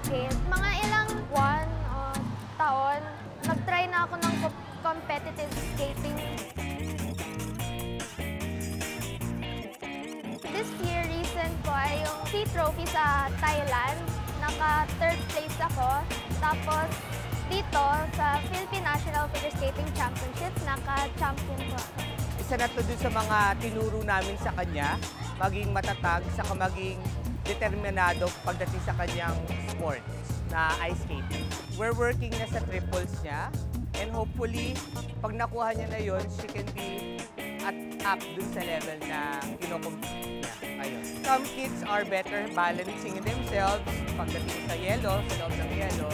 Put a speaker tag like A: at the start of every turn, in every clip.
A: skate. Mga ilang buwan o taon, nag-try na ako ng competitive skating. This year, recent ko ay yung SEA Trophy sa Thailand. Naka-third place ako. Tapos dito sa Philippine National Figure Skating Championships, naka-champion ko ako.
B: Isa na to dun sa mga tinuro namin sa kanya, maging matatag, saka maging determinado pagdating sa kanyang sport na ice skating. We're working na sa triples niya, and hopefully, pag nakuha niya na yun, she can be up dun sa level na kinocompete niya ngayon. Some kids are better balancing themselves pagdating sa yelo, sa loob ng yelo,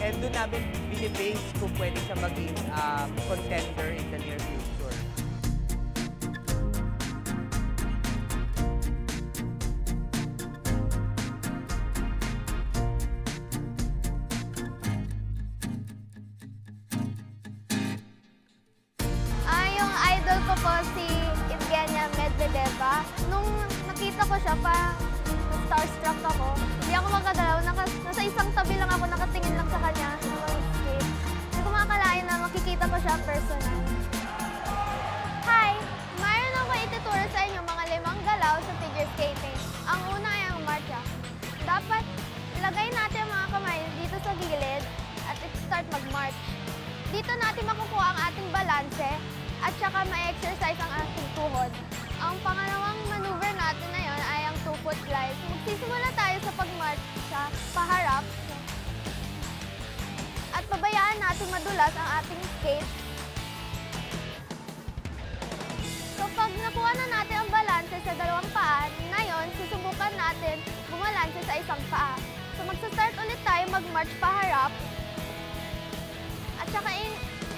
B: and dun namin binibase kung pwede siya maging contender in the near future.
A: Yung idol ko po si Evgenia Medvedeva. Nung nakita ko siya, starstruck ako. Hindi ako magagalaw. Nasa isang tabi lang ako, nakatingin lang sa kanya. Skate. Hindi ko makakalain na makikita ko siya personal. Hi! Mayroon ako ituturo sa inyo mga 5 galaw sa figure skating. Ang una ay ang marcha. Dapat ilagay natin ang mga kamay dito sa gilid at start mag-march. Dito natin makukuha ang ating balanse at saka ma-exercise ang ating tuhod. Ang pangalawang maneuver natin na yon ay ang 2-foot glide. Magsisimula tayo sa pag-march sa paharap at pabayaan natin madulas ang ating skate. So pag nakuha na natin ang balanse sa dalawang paa, na yon, susubukan natin bumalanse sa isang paa. So magsa-start ulit tayo mag-march paharap at saka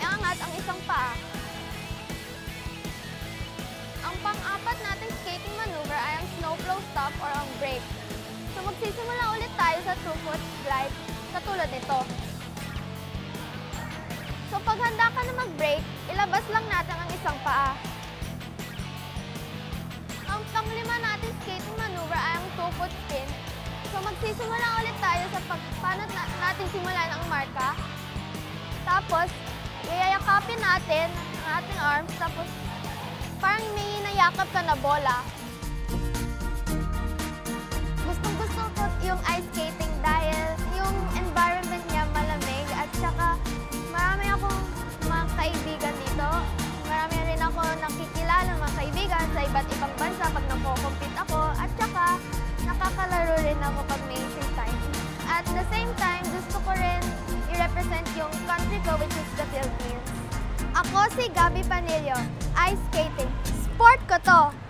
A: iangat ang isang paa. Ang pang-apat nating skating maneuver ay ang snow flow stop or ang break. So magsisimula ulit tayo sa 2-foot glide katulad nito. So pag handa ka na mag-break, ilabas lang natin ang isang paa. Ang pang-5 nating skating maneuver ay ang 2-foot spin. So magsisimula ulit tayo sa paano natin simulan ang marka. Tapos, yayakapin natin ang ating arms, tapos parang may nayakap ka na bola. Gustong-gusto ko yung ice skating dahil yung environment niya malamig at saka marami akong mga kaibigan dito. Marami rin ako nakikilala mga kaibigan sa iba't ibang bansa pag nagko-compete ako at saka nakakalaro rin ako pag may free time. At the same time, gusto ko rin i-represent yung country ko, which is the Philippines. Ako si Gabby Panilio, ice skating. Sport ko to!